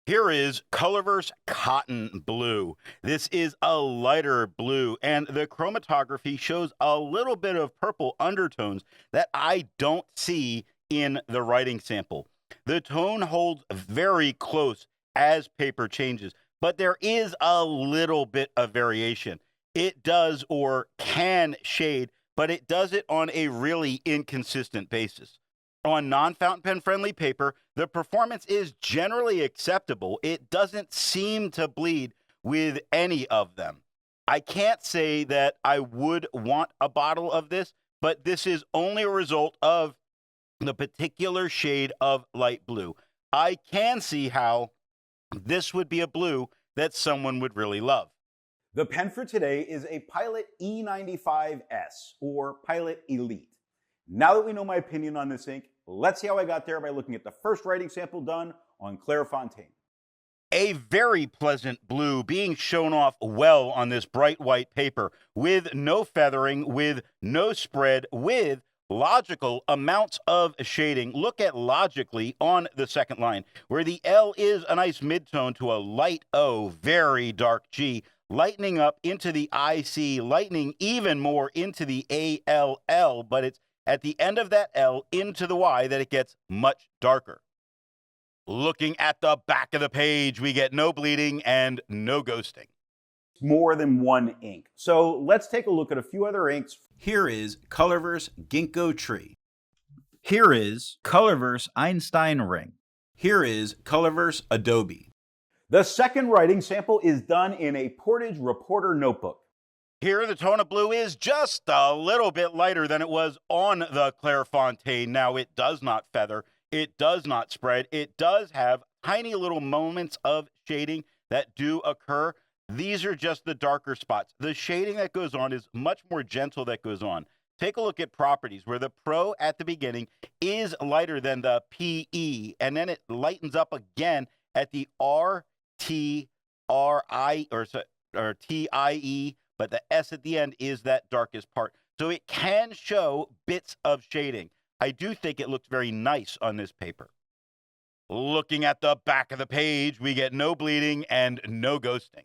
Here is Colorverse Cotton Blue. This is a lighter blue, and the chromatography shows a little bit of purple undertones that I don't see in the writing sample. The tone holds very close as paper changes, but there is a little bit of variation. It does or can shade, but it does it on a really inconsistent basis. On non-fountain pen friendly paper, the performance is generally acceptable. It doesn't seem to bleed with any of them. I can't say that I would want a bottle of this, but this is only a result of the particular shade of light blue. I can see how this would be a blue that someone would really love. The pen for today is a Pilot E95S, or Pilot Elite. Now that we know my opinion on this ink, let's see how I got there by looking at the first writing sample done on Clairfontaine. A very pleasant blue being shown off well on this bright white paper with no feathering, with no spread, with logical amounts of shading. Look at logically on the second line where the L is a nice midtone to a light O, very dark G, lightening up into the IC, lightening even more into the ALL, but it's at the end of that L into the Y that it gets much darker. Looking at the back of the page, we get no bleeding and no ghosting. More than one ink. So let's take a look at a few other inks. Here is Colorverse Ginkgo Tree. Here is Colorverse Einstein Ring. Here is Colorverse Adobe. The second writing sample is done in a Portage Reporter notebook. Here, the tone of blue is just a little bit lighter than it was on the Clairfontaine. Now, it does not feather. It does not spread. It does have tiny little moments of shading that do occur. These are just the darker spots. The shading that goes on is much more gentle that goes on. Take a look at properties where the Pro at the beginning is lighter than the PE, and then it lightens up again at the RTRI or TIE, but the S at the end is that darkest part. So it can show bits of shading. I do think it looks very nice on this paper. Looking at the back of the page, we get no bleeding and no ghosting.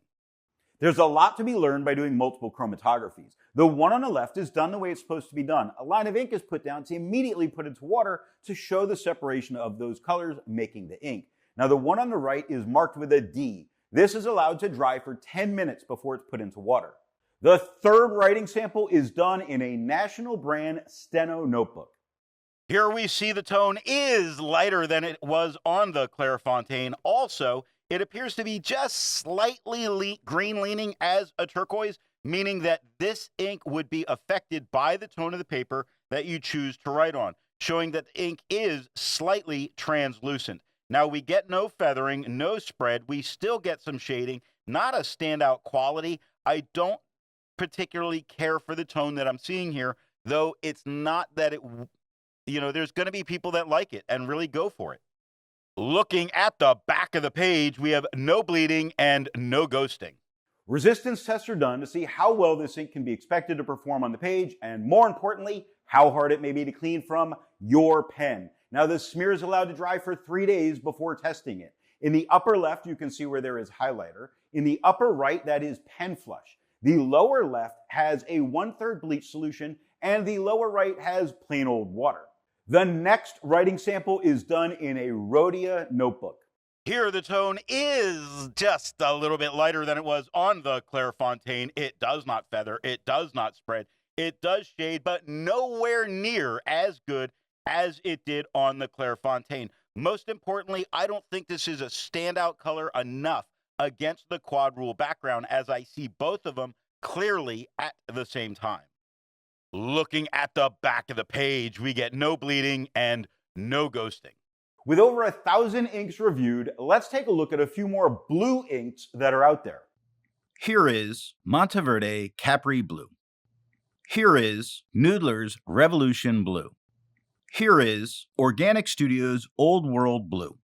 There's a lot to be learned by doing multiple chromatographies. The one on the left is done the way it's supposed to be done. A line of ink is put down to immediately put into water to show the separation of those colors, making the ink. Now the one on the right is marked with a D. This is allowed to dry for 10 minutes before it's put into water. The third writing sample is done in a national brand Steno notebook. Here we see the tone is lighter than it was on the Clairfontaine. Also, it appears to be just slightly green leaning as a turquoise, meaning that this ink would be affected by the tone of the paper that you choose to write on, showing that the ink is slightly translucent. Now, we get no feathering, no spread. We still get some shading, not a standout quality. I don't particularly care for the tone that I'm seeing here, though it's not that it, there's going to be people that like it and really go for it. Looking at the back of the page, we have no bleeding and no ghosting. Resistance tests are done to see how well this ink can be expected to perform on the page, and more importantly, how hard it may be to clean from your pen. Now, the smear is allowed to dry for 3 days before testing it. In the upper left, you can see where there is highlighter. In the upper right, that is pen flush. The lower left has a 1/3 bleach solution, and the lower right has plain old water. The next writing sample is done in a Rhodia notebook. Here, the tone is just a little bit lighter than it was on the Clairfontaine. It does not feather. It does not spread. It does shade, but nowhere near as good as it did on the Clairfontaine. Most importantly, I don't think this is a standout color enough against the quad rule background, as I see both of them clearly at the same time. Looking at the back of the page, we get no bleeding and no ghosting. With over 1,000 inks reviewed, let's take a look at a few more blue inks that are out there. Here is Monteverde Capri Blue. Here is Noodler's Revolution Blue. Here is Organic Studios Old World Blue.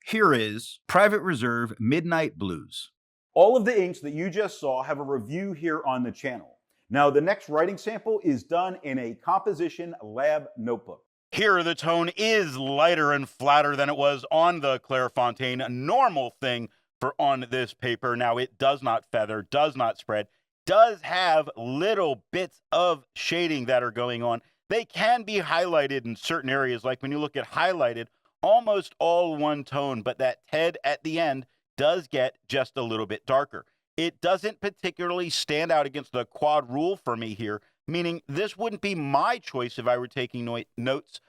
Here is Private Reserve Midnight Blues. All of the inks that you just saw have a review here on the channel. Now, the next writing sample is done in a composition lab notebook. Here, the tone is lighter and flatter than it was on the Clairfontaine, a normal thing for on this paper. Now, it does not feather, does not spread, does have little bits of shading that are going on. They can be highlighted in certain areas, like when you look at highlighted, almost all one tone, but that TED at the end does get just a little bit darker. It doesn't particularly stand out against the quad rule for me here, meaning this wouldn't be my choice if I were taking notes,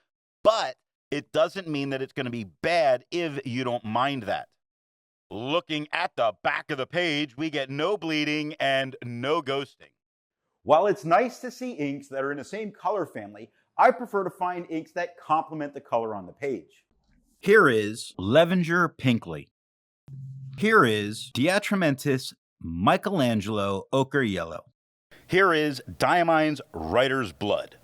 but it doesn't mean that it's going to be bad if you don't mind that. Looking at the back of the page, we get no bleeding and no ghosting. While it's nice to see inks that are in the same color family, I prefer to find inks that complement the color on the page. Here is Levenger Pinkley. Here is Diatramentis Michelangelo Ochre Yellow. Here is Diamine's Writer's Blood.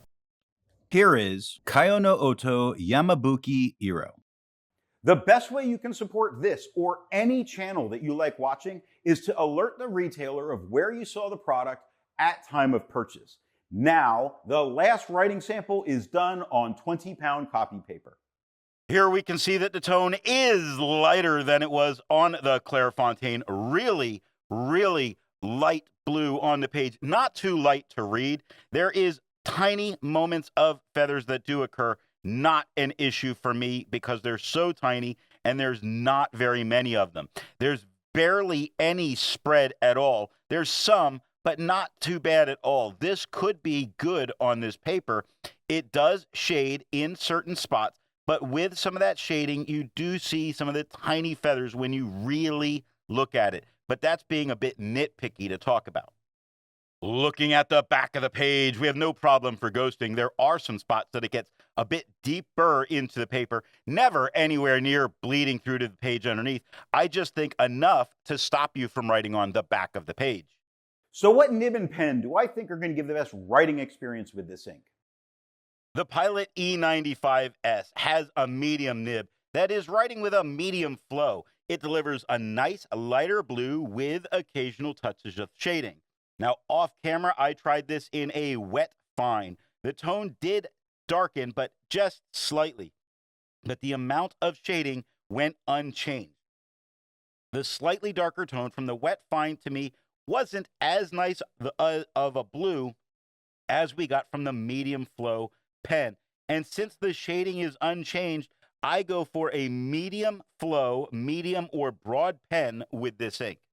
Here is Kayono Oto Yamabuki Iro. The best way you can support this or any channel that you like watching is to alert the retailer of where you saw the product at time of purchase. Now, the last writing sample is done on 20-pound copy paper. Here we can see that the tone is lighter than it was on the Clairfontaine. Really, really light blue on the page. Not too light to read. There is tiny moments of feathers that do occur. Not an issue for me because they're so tiny and there's not very many of them. There's barely any spread at all. There's some, but not too bad at all. This could be good on this paper. It does shade in certain spots, but with some of that shading, you do see some of the tiny feathers when you really look at it. But that's being a bit nitpicky to talk about. Looking at the back of the page, we have no problem for ghosting. There are some spots that it gets a bit deeper into the paper, never anywhere near bleeding through to the page underneath. I just think enough to stop you from writing on the back of the page. So what nib and pen do I think are going to give the best writing experience with this ink? The Pilot E95S has a medium nib that is writing with a medium flow. It delivers a nice lighter blue with occasional touches of shading. Now, off camera, I tried this in a wet fine. The tone did darken, but just slightly. But the amount of shading went unchanged. The slightly darker tone from the wet fine to me wasn't as nice of a blue as we got from the medium flow pen. And since the shading is unchanged, I go for a medium flow, medium or broad pen with this ink.